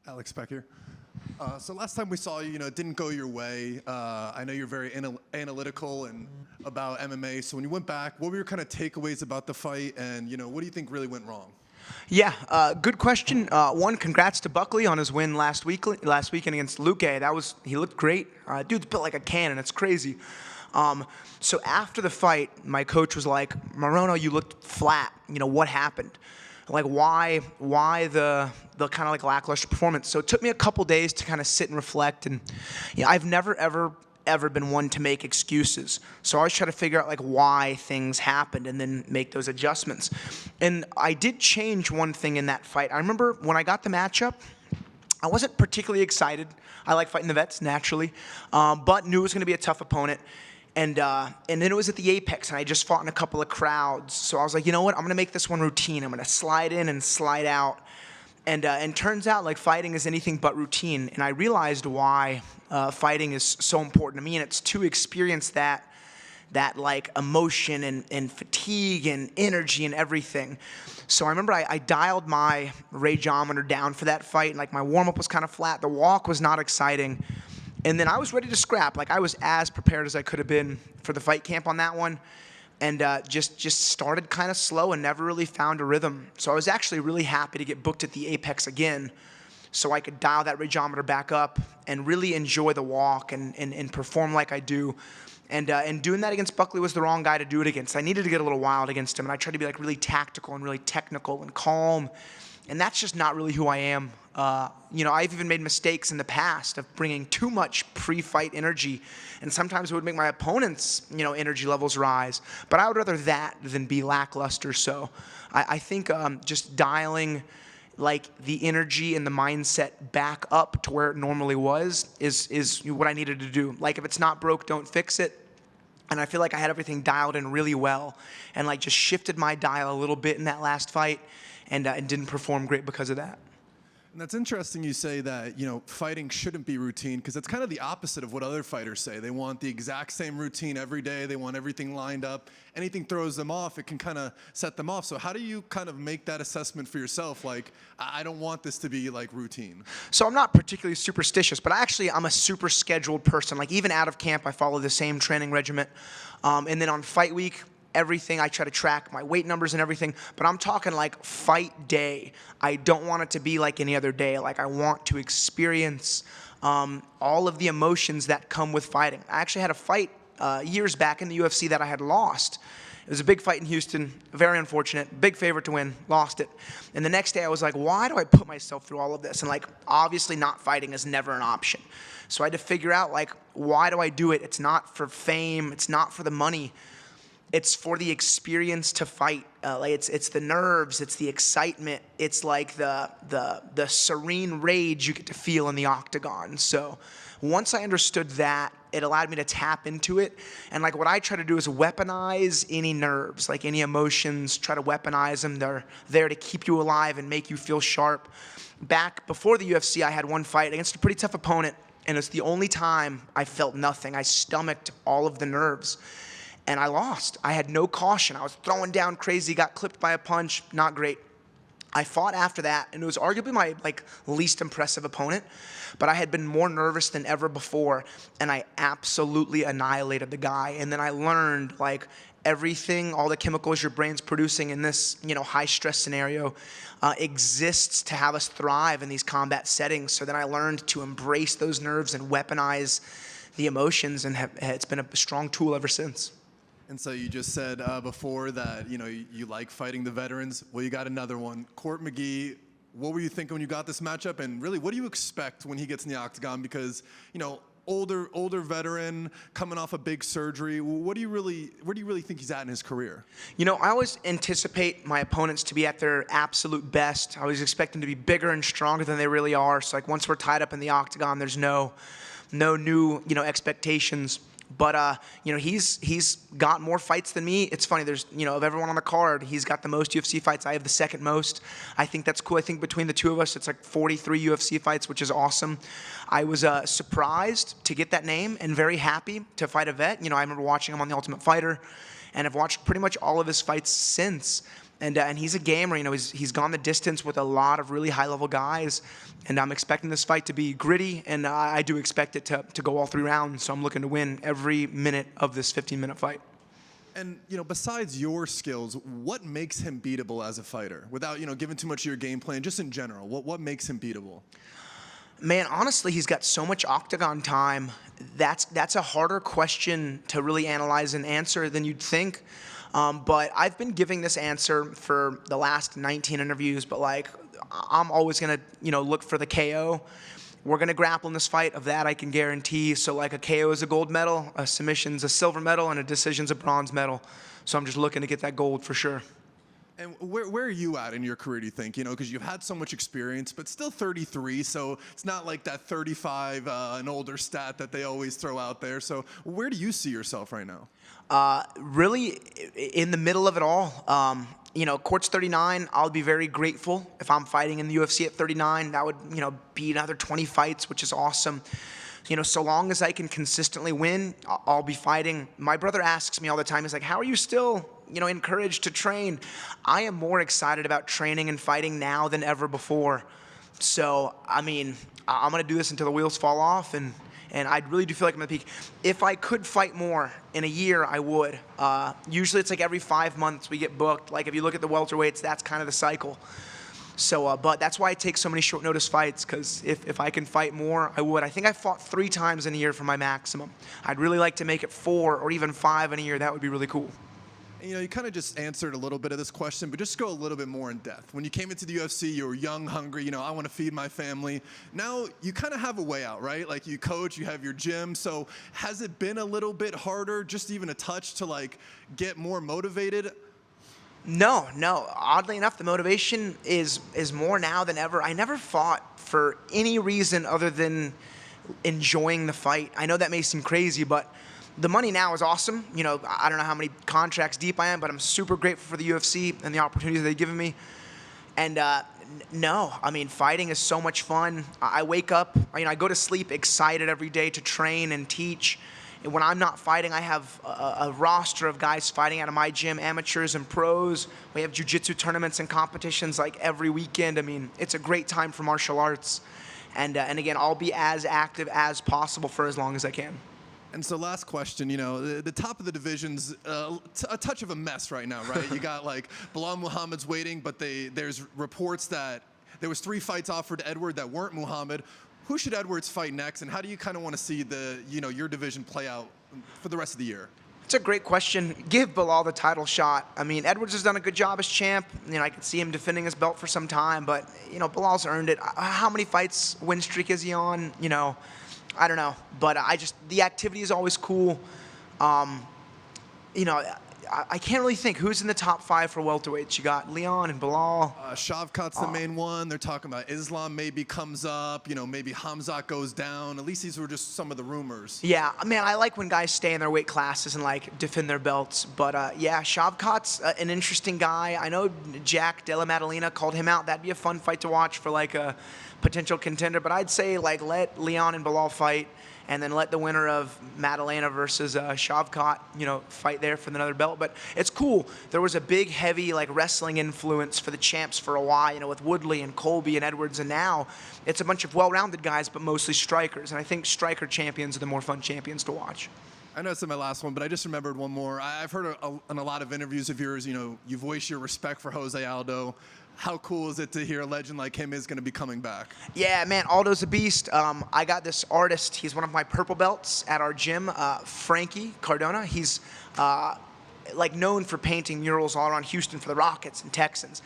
Alex back here. So last time we saw you, it didn't go your way. I know you're very analytical and about MMA. So when you went back, what were your kind of takeaways about the fight, and what do you think really went wrong? Yeah, good question. One, congrats to Buckley on his win last weekend against Luque. He looked great. Dude's built like a cannon. It's crazy. So after the fight, my coach was like, "Morono, you looked flat. What happened? Like why the kind of like lackluster performance?" So it took me a couple days to kind of sit and reflect. And I've never ever been one to make excuses. So I always try to figure out like why things happened and then make those adjustments. And I did change one thing in that fight. I remember when I got the matchup, I wasn't particularly excited. I like fighting the vets naturally, but knew it was going to be a tough opponent. And then it was at the Apex, and I just fought in a couple of crowds. So I was like, you know what? I'm going to make this one routine. I'm going to slide in and slide out. And turns out like fighting is anything but routine. And I realized why fighting is so important to me, and it's to experience that like emotion and fatigue and energy and everything. So I remember I dialed my rageometer down for that fight, and like my warm-up was kind of flat. The walk was not exciting. And then I was ready to scrap. Like I was as prepared as I could have been for the fight camp on that one. And just started kind of slow and never really found a rhythm. So I was actually really happy to get booked at the Apex again so I could dial that rageometer back up and really enjoy the walk and perform like I do. And doing that against Buckley was the wrong guy to do it against. I needed to get a little wild against him, and I tried to be like really tactical and really technical and calm. And that's just not really who I am. I've even made mistakes in the past of bringing too much pre-fight energy, and sometimes it would make my opponents' energy levels rise. But I would rather that than be lackluster. So I think just dialing like the energy and the mindset back up to where it normally was is what I needed to do. Like if it's not broke, don't fix it. And I feel like I had everything dialed in really well, and like just shifted my dial a little bit in that last fight, and didn't perform great because of that. And that's interesting you say that, fighting shouldn't be routine, because it's kind of the opposite of what other fighters say. They want the exact same routine every day. They want everything lined up. Anything throws them off, it can kind of set them off. So how do you kind of make that assessment for yourself? Like, I don't want this to be like routine. So I'm not particularly superstitious, but I'm a super scheduled person. Like even out of camp, I follow the same training regimen. And then on fight week, everything, I try to track my weight numbers and everything, but I'm talking like fight day. I don't want it to be like any other day. Like I want to experience all of the emotions that come with fighting. I actually had a fight years back in the UFC that I had lost. It was a big fight in Houston, very unfortunate, big favorite to win, lost it. And the next day I was like, why do I put myself through all of this? And like, obviously not fighting is never an option. So I had to figure out like, why do I do it? It's not for fame, it's not for the money. It's for the experience to fight. It's the nerves, it's the excitement, it's like the serene rage you get to feel in the octagon. So once I understood that, it allowed me to tap into it. And like what I try to do is weaponize any nerves, like any emotions, try to weaponize them. They're there to keep you alive and make you feel sharp. Back before the UFC, I had one fight against a pretty tough opponent, and it's the only time I felt nothing. I stomached all of the nerves. And I lost. I had no caution. I was throwing down crazy, got clipped by a punch, not great. I fought after that, and it was arguably my least impressive opponent, but I had been more nervous than ever before, and I absolutely annihilated the guy. And then I learned everything, all the chemicals your brain's producing in this high stress scenario exists to have us thrive in these combat settings. So then I learned to embrace those nerves and weaponize the emotions, and it's been a strong tool ever since. And so you just said before that, you like fighting the veterans. Well, you got another one. McGee, what were you thinking when you got this matchup? And really, what do you expect when he gets in the octagon? Because, older veteran coming off a big surgery. Where do you really think he's at in his career? I always anticipate my opponents to be at their absolute best. I always expect them to be bigger and stronger than they really are. So once we're tied up in the octagon, there's no new, expectations. But, he's got more fights than me. It's funny, there's, of everyone on the card, he's got the most UFC fights. I have the second most. I think that's cool. I think between the two of us, it's like 43 UFC fights, which is awesome. I was surprised to get that name and very happy to fight a vet. I remember watching him on The Ultimate Fighter, and I've watched pretty much all of his fights since. And he's a gamer. You know, he's gone the distance with a lot of really high-level guys, and I'm expecting this fight to be gritty, and I do expect it to go all 3 rounds. So I'm looking to win every minute of this 15-minute fight. And, you know, besides your skills, what makes him beatable as a fighter? Without, you know, giving too much of your game plan, just in general, what makes him beatable? Man, honestly, he's got so much octagon time. That's a harder question to really analyze and answer than you'd think. But I've been giving this answer for the last 19 interviews, but like, I'm always gonna, you know, look for the KO. We're gonna grapple in this fight, of that I can guarantee. So like, a KO is a gold medal, a submission's a silver medal, and a decision's a bronze medal. So I'm just looking to get that gold for sure. And where are you at in your career, do you think? You know, because you've had so much experience, but still 33, so it's not like that 35 and older stat that they always throw out there. So where do you see yourself right now? Really in the middle of it all. You know, Court's 39. I'll be very grateful if I'm fighting in the UFC at 39. That would, you know, be another 20 fights, which is awesome. You know, so long as I can consistently win, I'll be fighting. My brother asks me all the time, he's like, how are you still, you know, encouraged to train? I am more excited about training and fighting now than ever before. So, I mean, I'm going to do this until the wheels fall off, and I really do feel like I'm at the peak. If I could fight more in a year, I would. Usually it's like every 5 months we get booked. Like, if you look at the welterweights, that's kind of the cycle. So, but that's why I take so many short notice fights, because if I can fight more, I would. I think I fought 3 times in a year for my maximum. I'd really like to make it 4 or even 5 in a year. That would be really cool. You know, you kind of just answered a little bit of this question, but just go a little bit more in depth. When you came into the UFC, you were young, hungry, you know, I want to feed my family. Now you kind of have a way out, right? Like, you coach, you have your gym. So has it been a little bit harder, just even a touch, to like get more motivated? No. Oddly enough, the motivation is more now than ever. I never fought for any reason other than enjoying the fight. I know that may seem crazy, but the money now is awesome. You know, I don't know how many contracts deep I am, but I'm super grateful for the UFC and the opportunities they've given me. And no, I mean, fighting is so much fun. I wake up, you know, I go to sleep excited every day to train and teach. And when I'm not fighting, I have a roster of guys fighting out of my gym, amateurs and pros. We have jiu-jitsu tournaments and competitions like every weekend. I mean, it's a great time for martial arts. And again, I'll be as active as possible for as long as I can. And so last question, you know, the top of the division's a touch of a mess right now, right? You got like Bilal Muhammad's waiting, but there's reports that there was 3 fights offered to Edward that weren't Muhammad. Who should Edwards fight next, and how do you kind of want to see your division play out for the rest of the year? It's a great question. Give Bilal the title shot. I mean, Edwards has done a good job as champ. You know, I could see him defending his belt for some time, but, you know, Bilal's earned it. How many fights win streak is he on? You know, I don't know, but the activity is always cool. You know, I can't really think who's in the top 5 for welterweights. You got Leon and Bilal. Shavkat's the main one. They're talking about Islam maybe comes up. You know, maybe Hamzat goes down. At least these were just some of the rumors. Yeah, man, I like when guys stay in their weight classes and like defend their belts. But yeah, Shavkat's an interesting guy. I know Jack Della Maddalena called him out. That'd be a fun fight to watch for like a potential contender. But I'd say like let Leon and Bilal fight, and then let the winner of Maddalena versus Shavkat, you know, fight there for another belt. But it's cool. There was a big, heavy, like, wrestling influence for the champs for a while, you know, with Woodley and Colby and Edwards. And now it's a bunch of well-rounded guys, but mostly strikers. And I think striker champions are the more fun champions to watch. I know it's my last one, but I just remembered one more. I've heard in a lot of interviews of yours, you know, you voice your respect for Jose Aldo. How cool is it to hear a legend like him is going to be coming back? Yeah, man, Aldo's a beast. I got this artist. He's one of my purple belts at our gym, Frankie Cardona. He's like known for painting murals all around Houston for the Rockets and Texans.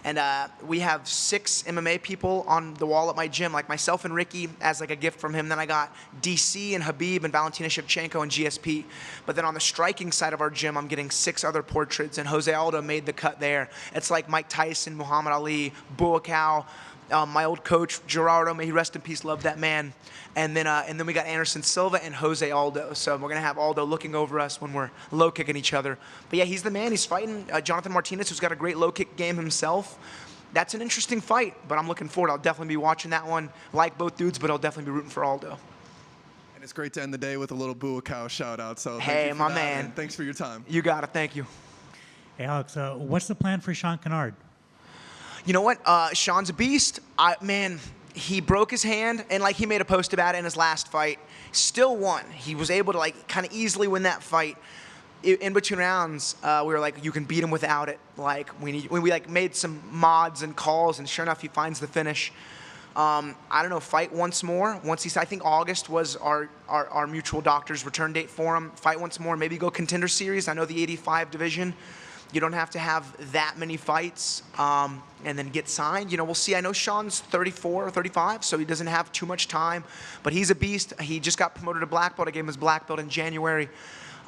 And we have 6 MMA people on the wall at my gym, like myself and Ricky as like a gift from him. Then I got DC and Habib and Valentina Shevchenko and GSP. But then on the striking side of our gym, I'm getting 6 other portraits, and Jose Aldo made the cut there. It's like Mike Tyson, Muhammad Ali, Buakaw, my old coach, Gerardo, may he rest in peace, love that man. And then we got Anderson Silva and Jose Aldo. So we're going to have Aldo looking over us when we're low kicking each other. But yeah, he's the man. He's fighting Jonathan Martinez, who's got a great low kick game himself. That's an interesting fight, but I'm looking forward. I'll definitely be watching that one. Like both dudes, but I'll definitely be rooting for Aldo. And it's great to end the day with a little Buakaw shout out. So hey, thank you for my that, man. and thanks for your time. You got it. Thank you. Hey, Alex, what's the plan for Sean Canard? You know what? Sean's a beast. Man, he broke his hand, and like he made a post about it in his last fight. Still won. He was able to like kind of easily win that fight. In between rounds, we were like, you can beat him without it. Like we like made some mods and calls, and sure enough, he finds the finish. I don't know, fight once more. I think August was our mutual doctor's return date for him. Fight once more, maybe go contender series. I know the 85 division, you don't have to have that many fights and then get signed. You know, we'll see. I know Sean's 34 or 35, so he doesn't have too much time, but he's a beast. He just got promoted to black belt. I gave him his black belt in January.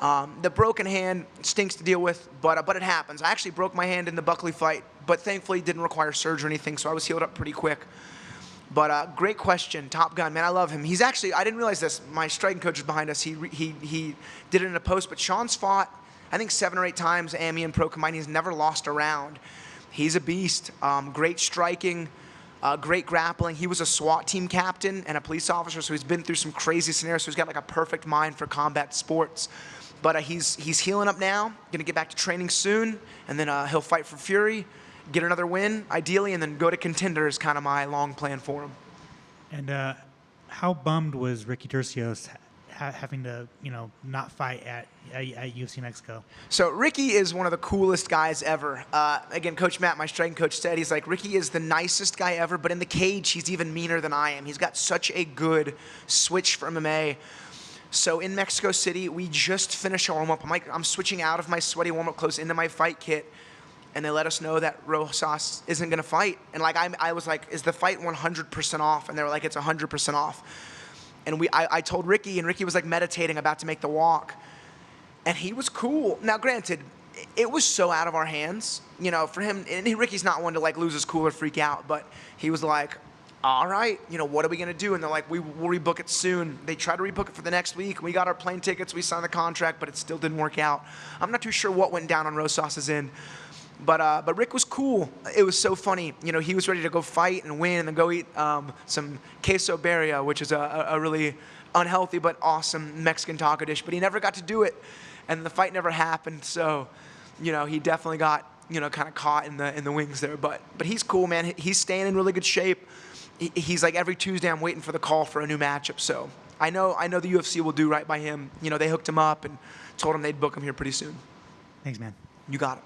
The broken hand stinks to deal with, but it happens. I actually broke my hand in the Buckley fight, but thankfully it didn't require surgery or anything, so I was healed up pretty quick. But great question, Top Gun, man, I love him. He's actually, I didn't realize this, my striking coach is behind us. He did it in a post, but Sean's fought, I think 7 or 8 times, AMI and Pro combined. He's never lost a round. He's a beast. Great striking, great grappling. He was a SWAT team captain and a police officer, so he's been through some crazy scenarios, so he's got like a perfect mind for combat sports. But he's healing up now, gonna get back to training soon, and then he'll fight for Fury, get another win, ideally, and then go to contender is kind of my long plan for him. And how bummed was Ricky Turcios having to, not fight at UFC Mexico? So Ricky is one of the coolest guys ever. Again, Coach Matt, my striking coach, said, he's like, Ricky is the nicest guy ever, but in the cage, he's even meaner than I am. He's got such a good switch for MMA. So in Mexico City, we just finished our warm-up. I'm switching out of my sweaty warm-up clothes into my fight kit, and they let us know that Rosas isn't going to fight. And like I was like, is the fight 100% off? And they were like, it's 100% off. And I told Ricky, and Ricky was like meditating, about to make the walk. And he was cool. Now, granted, it was so out of our hands, for him. And Ricky's not one to like lose his cool or freak out, but he was like, all right, what are we going to do? And they're like, we'll rebook it soon. They tried to rebook it for the next week. We got our plane tickets. We signed the contract, but it still didn't work out. I'm not too sure what went down on Rosas' end. But Rick was cool. It was so funny. He was ready to go fight and win and then go eat some queso birria, which is a really unhealthy but awesome Mexican taco dish. But he never got to do it, and the fight never happened. So, he definitely got kind of caught in the wings there. But he's cool, man. He's staying in really good shape. He's like, every Tuesday I'm waiting for the call for a new matchup. So I know the UFC will do right by him. They hooked him up and told him they'd book him here pretty soon. Thanks, man. You got it.